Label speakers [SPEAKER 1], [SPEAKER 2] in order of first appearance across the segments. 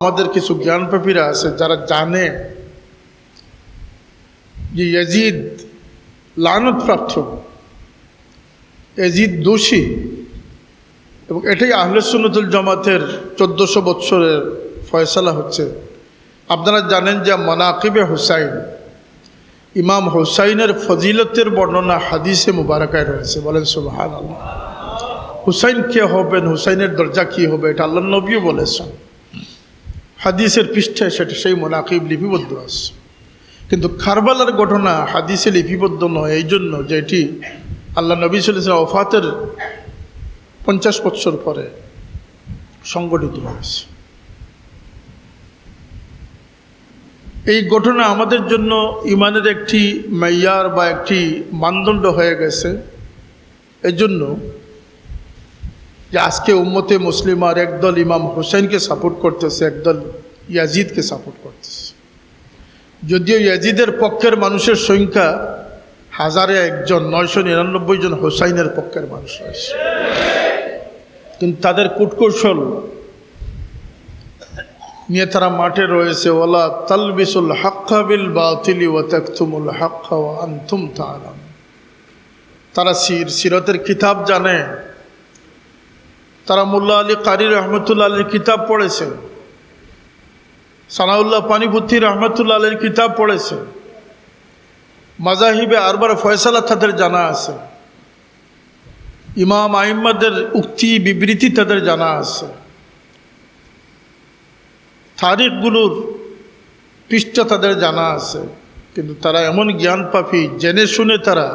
[SPEAKER 1] আমাদের কিছু জ্ঞানপাপীরা আছে যারা জানে যে ইয়াজিদ লানতপ্রাপ্ত, ইয়াজিদ দোষী, এবং এটাই আহলে সুন্নাতুল জামাতের 1400 বছরের ফয়সালা হচ্ছে। আপনারা জানেন যে মানাকিবে হুসাইন, ইমাম হুসাইনের ফজিলতের বর্ণনা হাদিসে মুবারাকায় রয়েছে। বলেন সুবহানাল্লাহ। হুসাইন কে হবেন, হুসাইনের দরজা কি হবে, এটা আল্লাহর নবীও বলেছেন। হাদিসের পৃষ্ঠায় সেটা সেই মানাকিব লিপিবদ্ধ আছে। কিন্তু কারবালার ঘটনা হাদিসে লিপিবদ্ধ নয়, এই জন্য যে এটি আল্লাহ নবী সাল্লাল্লাহু আলাইহি ওয়াসাল্লাম ওফাতের 50 বছর পরে সংগঠিত হয়েছে। এই ঘটনা আমাদের জন্য ইমানের একটি মাইয়ার বা একটি মানদণ্ড হয়ে গেছে। এই জন্য যে আজকে উম্মতে মুসলিমার একদল ইমাম হুসাইনকে সাপোর্ট করতেছে, একদল ইয়াজিদকে সাপোর্ট করতেছে। যদিও ইয়াজিদের পক্ষের মানুষের সংখ্যা 1001 জন, 999 জন হুসাইনের পক্ষের মানুষ রয়েছে। কিন্তু তাদের কূটকৌশল নিয়ে তারা মাঠে রয়েছে। ওয়ালা তালবিসুল হাক্কা বিল বাতিলি ওয়া তাকতুমুল হাক্কা ওয়া আনতুম তাআলামুন। তারা সিরাতের কিতাব জানে, তারা মোল্লা আলী কারি রহমতুল্লাহ আলীর কিতাব পড়েছে, সানাউল্লাহ পানিপুত্তি রহমতুল্লাহ আলীর কিতাব পড়েছে, মাজাহিবে আরবার ফয়সালা তাদের জানা আছে, ইমাম আইম্মাদের উক্তি বিবৃতি তাদের জানা আছে, তারিখগুলোর পৃষ্ঠা তাদের জানা আছে। কিন্তু তারা এমন জ্ঞান পাপী, জেনে শুনে তারা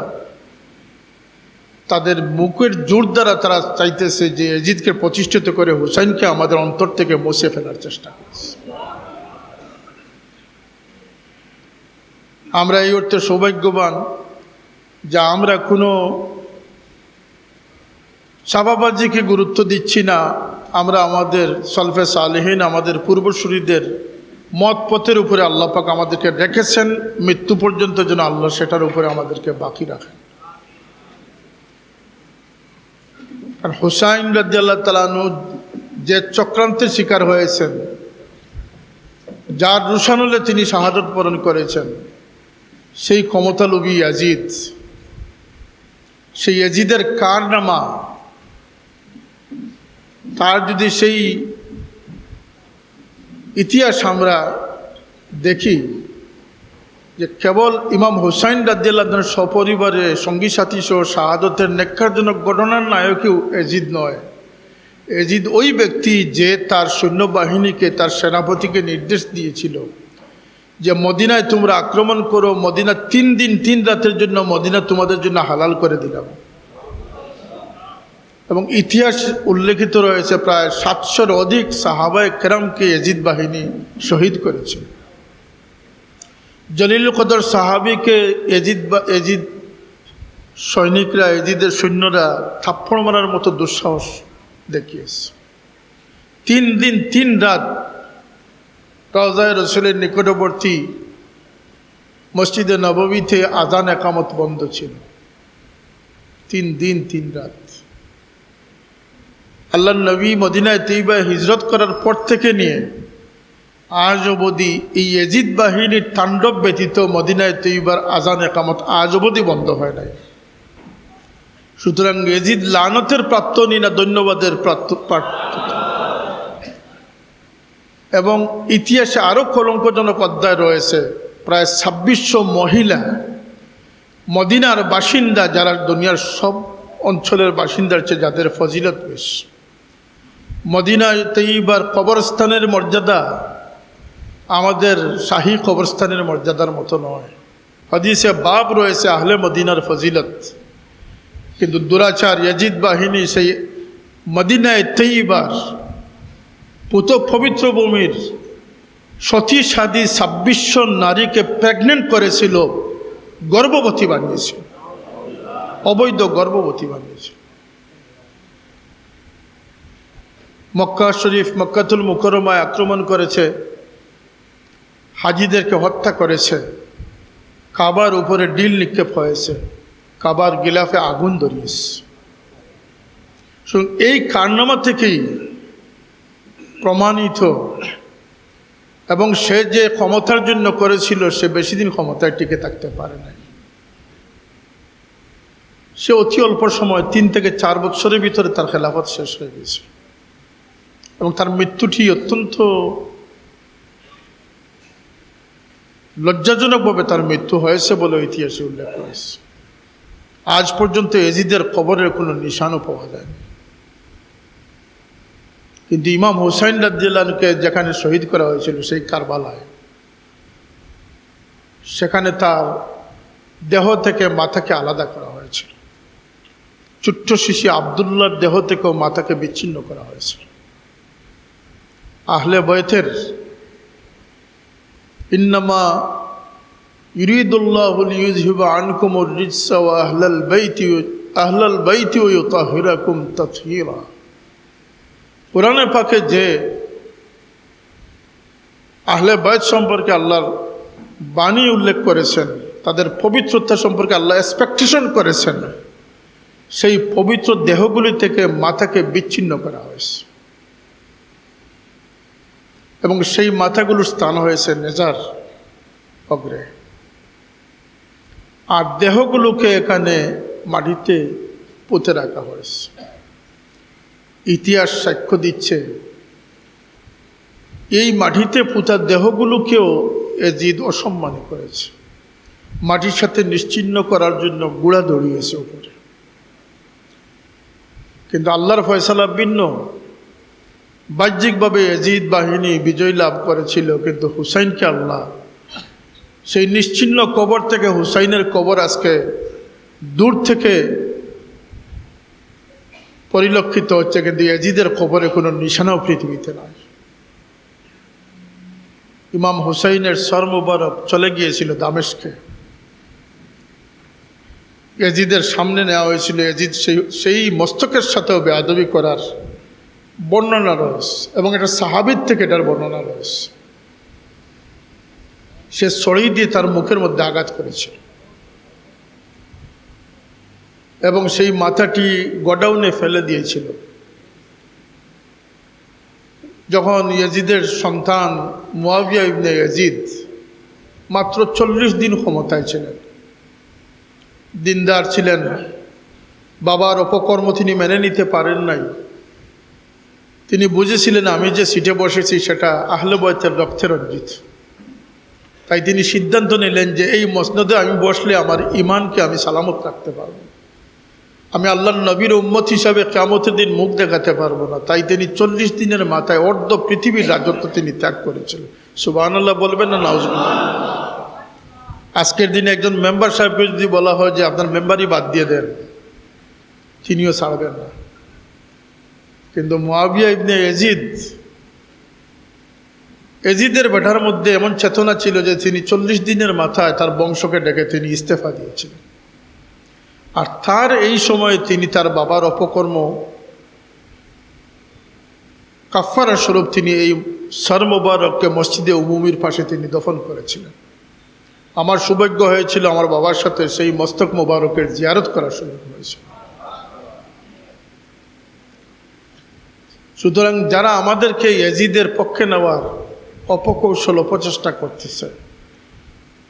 [SPEAKER 1] তাদের মুখের জোর দ্বারা তারা চাইতেছে যে ইয়াজিদকে প্রতিষ্ঠিত করে হুসাইনকে আমাদের অন্তর থেকে মুছে ফেলার চেষ্টা করছে। আমরা এই অর্থে সৌভাগ্যবান যে আমরা কোনো সাবাবাজিকে গুরুত্ব দিচ্ছি না। আমরা আমাদের সলফে সালেহিন, আমাদের পূর্বসূরীদের মত পথের উপরে আল্লাহ পাক আমাদেরকে রেখেছেন, মৃত্যু পর্যন্ত যেন আল্লাহ সেটার উপরে আমাদেরকে বাকি রাখেন। আর হুসাইন রাদিয়াল্লাহু তাআলা আনহু যে চক্রান্তের শিকার হয়েছেন, যার রুশানলে তিনি শাহাদত বরণ করেছেন, সেই ক্ষমতালোভী ইয়াজিদ, সেই ইয়াজিদের কারনামা, তার যদি সেই ইতিহাস আমরা দেখি যে কেবল ইমাম হুসাইন রাদিয়াল্লাহু আনহু সপরিবারে সঙ্গী সাথী সহ শাহাদতের নেককারজনক ঘটনার নায়কও ইয়াজিদ নয়। ইয়াজিদ ওই ব্যক্তি যে তার সৈন্যবাহিনীকে, তার সেনাপতিকে নির্দেশ দিয়েছিল যে মদিনায় তোমরা আক্রমণ করো, মদিনা 3 দিন 3 রাতের জন্য মদিনা তোমাদের জন্য হালাল করে দিলাম। এবং ইতিহাস উল্লেখিত রয়েছে প্রায় 700-র অধিক সাহাবায়ে কেরামকে ইয়াজিদ বাহিনী শহীদ করেছে। জলিল কদর সাহাবীকে ইয়াজিদ সৈনিকরা, ইয়াজিদের সৈন্যরা থাপ্পড় মারার মতো দুঃসাহস দেখিয়েছে। 3 দিন 3 রাত রওজায়ে রসুলের নিকটবর্তী মসজিদে নববীতে আযান একামত বন্ধ ছিল। 3 দিন 3 রাত। আল্লাহর নবী মদিনায় তৈবায় হিজরত করার পর থেকে নিয়ে আজ অবধি এই ইয়াজিদ বাহিনীর তাণ্ডব ব্যতীত মদিনায় তৈবার আযান একামত আজ অবধি বন্ধ হয় নাই। সুতরাং ইয়াজিদ লানতের প্রাপ্ত না ধন্যবাদের প্রাপ্ত। এবং ইতিহাসে আরও কলঙ্কজনক অধ্যায় রয়েছে। প্রায় 2600 মহিলা মদিনার বাসিন্দা, যারা দুনিয়ার সব অঞ্চলের বাসিন্দার চেয়ে যাদের ফজিলত বেশ। মদিনায় তৈবার কবরস্থানের মর্যাদা আমাদের শাহী কবরস্থানের মর্যাদার মতো নয়। হাদিসে বাব রয়েছে আহলে মদিনার ফজিলত। কিন্তু দুরাচার ইয়াজিদ বাহিনী সেই মদিনায় তৈবার পুত পবিত্র ভূমির সতী সাদী 2600 নারীকে প্রেগনেন্ট করেছিল, গর্ভবতী বানিয়েছিল, অবৈধ গর্ভবতী বানিয়েছিল। মক্কা শরীফ, মক্কাতুল মুকাররমায় আক্রমণ করেছে, হাজিদেরকে হত্যা করেছে, কাবার উপরে ডিল নিক্ষেপ হয়েছে, কাবার গিলাফে আগুন ধরিয়েছে। এই কারনামা থেকেই প্রমাণিত এবং সে যে ক্ষমতার জন্য করেছিল সে বেশি দিন ক্ষমতায় টিকে থাকতে পারে নাই। সে অতি অল্প সময় 3 থেকে 4 বছরের ভিতরে তার খেলাফত শেষ হয়ে গেছে এবং তার মৃত্যুটি অত্যন্ত লজ্জাজনকভাবে তার মৃত্যু হয়েছে বলে ইতিহাসে উল্লেখ করেছে। আজ পর্যন্ত এজিদের কবরের কোনো নিশানও পাওয়া যায়নি। কিন্তু ইমাম হুসাইন রাদিয়াল্লাহু আনহুকে যেখানে শহীদ করা হয়েছিল সেই কারবালায়, সেখানে তার দেহ থেকে মাথাকে আলাদা করা হয়েছিল। ছোট্ট শিশু আব্দুল্লাহর দেহ থেকেও মাথাকে বিচ্ছিন্ন করা হয়েছিল। আহলে বাইতের ইন্নামা ইউরিদুল্লাহু লিইয়ুযহিবা আনকুমুর রিজসা ওয়া আহলাল বাইতি ওয়া ইউতাহিরাকুম তাতহীরা। কুরআনে পাকে যে আহলে বাইত সম্পর্কে আল্লাহর বাণী উল্লেখ করেছেন, তাদের পবিত্রতা সম্পর্কে আল্লাহ এক্সপেকটেশন করেছেন, সেই পবিত্র দেহগুলি থেকে মাথাকে বিচ্ছিন্ন করা হয়েছে এবং সেই মাথাগুলোর স্থান হয়েছে নেজার অগ্রে। আর দেহগুলোকে এখানে মাটিতে পুঁতে রাখা হয়েছে। ইতিহাস সাক্ষ্য দিচ্ছে এই মাটিতে পুঁতা দেহগুলোকেও এজিদ অসম্মান করেছে, মাটির সাথে নিশ্চিহ্ন করার জন্য গুড়া দড়িয়েছে উপরে। কিন্তু আল্লাহর ফয়সালা ভিন্ন। বাহ্যিকভাবে এজিদ বাহিনী বিজয় লাভ করেছিল, কিন্তু হুসাইনকে আল্লাহ সেই নিশ্চিহ্ন কবর থেকে, হুসাইনের কবর আজকে দূর থেকে পরিলক্ষিত হচ্ছে, কিন্তু এজিদের কবরে কোনো নিশানাও পৃথিবীতে নাই। ইমাম হুসাইনের সর মুবারক চলে গিয়েছিল দামেস্কে, এজিদের সামনে নেওয়া হয়েছিল। এজিদ সেই মস্তকের সাথেও বেয়াদবি করার বর্ণনা রয়েছে এবং এটা সাহাবীর থেকে এটার বর্ণনা রয়েছে। সে ছড়ি দিয়ে তার মুখের মধ্যে আঘাত করেছিল এবং সেই মাথাটি গোডাউনে ফেলে দিয়েছিল। যখন ইয়াজিদের সন্তান মুয়াবিয়া ইবনে ইয়াজিদ মাত্র 40 দিন ক্ষমতায় ছিলেন, দিনদার ছিলেন, বাবার অপকর্ম তিনি মেনে নিতে পারেন নাই। তিনি বুঝেছিলেন আমি যে সিটে বসেছি সেটা আহলে বাইতের রক্তে রঞ্জিত। তাই তিনি সিদ্ধান্ত নিলেন যে এই মসনদে আমি বসলে আমার ইমানকে আমি সালামত রাখতে পারব, আমি আল্লাহর নবীর উম্মত হিসাবে কিয়ামতের দিন মুখ দেখাতে পারবো না। তাই তিনি 40 দিনের মাথায় অর্ধ পৃথিবীর রাজত্ব তিনি ত্যাগ করেছিলেন। সুবহানাল্লাহ বলবেন না নাউজুবিল্লাহ? আজকের দিনে একজন মেম্বার সাহেবকে যদি বলা হয় যে আপনার মেম্বারই বাদ দিয়ে দেন, তিনিও ছাড়বেন না। কিন্তু মুয়াবিয়া ইবনে এজিদের বেটার মধ্যে এমন চেতনা ছিল যে তিনি 40 দিনের মাথায় তার বংশকে ডেকে তিনি ইস্তেফা দিয়েছিলেন। আর তার এই সময়ে তিনি তার বাবার অপকর্ম কাফারা স্বরূপ তিনি এই সর মোবারককে মসজিদে উমুমির পাশে তিনি দফন করেছিলেন। আমার সৌভাগ্য হয়েছিল আমার বাবার সাথে সেই মস্তক মোবারকের জিয়ারত করার সুযোগ হয়েছিল। সুতরাং যারা আমাদেরকে ইয়াজিদের পক্ষে নেওয়ার অপকৌশল অপচেষ্টা করতেছে,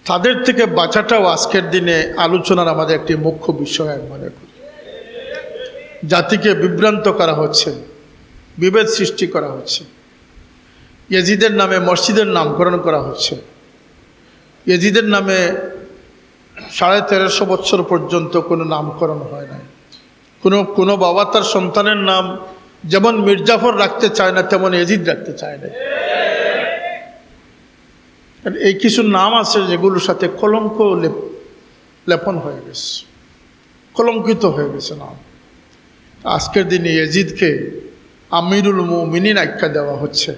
[SPEAKER 1] তাদের থেকে বাঁচাটাও আজকের দিনে আলোচনার আমাদের একটি মুখ্য বিষয় আমি মনে করি। জাতিকে বিভ্রান্ত করা হচ্ছে, বিভেদ সৃষ্টি করা হচ্ছে, ইয়াজিদের নামে মসজিদের নামকরণ করা হচ্ছে। ইয়াজিদের নামে 1350 বছর পর্যন্ত কোনো নামকরণ হয় নাই। কোনো বাবা তার সন্তানের নাম যেমন মির্জাফর রাখতে চায় না, তেমন ইয়াজিদ রাখতে চায় না। এই কিছু নাম আছে যেগুলোর সাথে কলঙ্ক লেপন হয়ে গেছে, কলঙ্কিত হয়ে গেছে নাম। আজকের দিনে ইয়াজিদকে আমিরুল মুমিনিন আখ্যা দেওয়া হচ্ছে।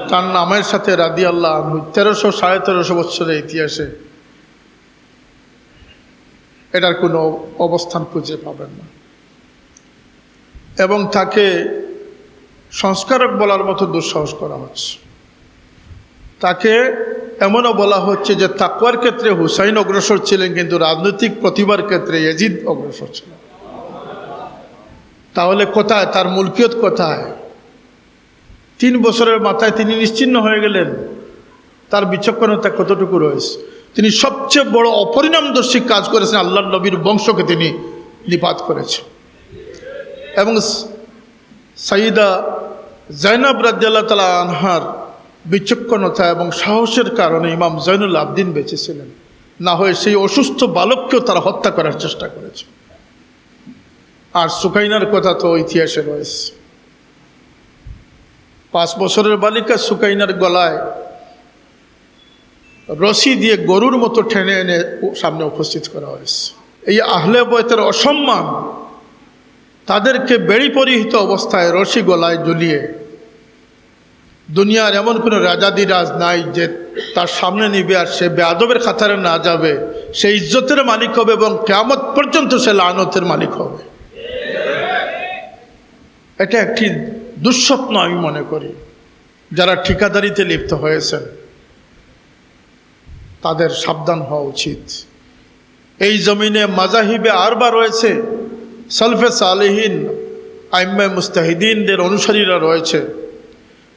[SPEAKER 1] তার নামের সাথে রাদিয়াল্লাহু আনহু 1300-1350 বছরের ইতিহাসে এটার কোনো অবস্থান খুঁজে পাবেন না। এবং তাকে সংস্কারক বলার মতো দুঃসাহস করা হচ্ছে। তাকে এমনও বলা হচ্ছে যে তাকওয়ার ক্ষেত্রে হুসাইন অগ্রসর ছিলেন, কিন্তু রাজনৈতিক প্রতিভার ক্ষেত্রে ইয়াজিদ অগ্রসর ছিলেন। তাহলে কোথায় তার মুলকিয়ত? কোথায়? 3 বছরের মাথায় তিনি নিশ্চিহ্ন হয়ে গেলেন। তার বিচক্ষণতা কতটুকু রয়েছে। তিনি সবচেয়ে বড় অপরিণামদর্শী কাজ করেছেন, আল্লাহর নবীর বংশকে তিনি নিপাত করেছেন। এবং সাইয়্যিদা জাইনাব রাদিয়াল্লাহু তাআলা আনহার বিচক্ষণতা এবং সাহসের কারণে ইমাম জয়নুল আবদিন বেঁচে ছিলেন, না হয়ে সেই অসুস্থ বালককেও তারা হত্যা করার চেষ্টা করেছে। আর সুকাইনার কথা তো ইতিহাসে রয়েছে। 5 বছরের বালিকা সুকাইনার গলায় রশি দিয়ে গরুর মতো টেনে এনে সামনে উপস্থিত করা হয়েছে। এই আহলে বয়তের অসম্মান, তাদেরকে বেড়ি পরিহিত অবস্থায় রশি গলায় ঝুলিয়ে, দুনিয়ার এমন কোনো রাজাদিরাজ নাই যে তার সামনে নিবে আর সে বেয়াদবের খাতারে না যাবে, সে ইজ্জতের মালিক হবে এবং কিয়ামত পর্যন্ত সে লানতের মালিক হবে। এটা একটি দুঃস্বপ্ন আমি মনে করি। যারা ঠিকাদারিতে লিপ্ত হয়েছেন তাদের সাবধান হওয়া উচিত। এই জমিনে মাজাহিবে আরবা রয়েছে, সালফে সালেহিন আইম্মে মুস্তাহিদিনদের অনুসারীরা রয়েছে,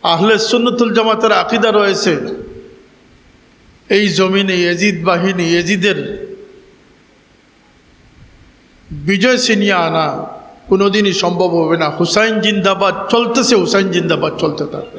[SPEAKER 1] আহলে সুন্নাতুল জামাতের আকীদা রয়েছে। এই জমিনে ইয়াজিদ বাহিনী, ইয়াজিদের বিজয় ছিনিয়ে আনা কোনোদিনই সম্ভব হবে না। হুসাইন জিন্দাবাদ চলতেছে, হুসাইন জিন্দাবাদ চলতে থাকবে।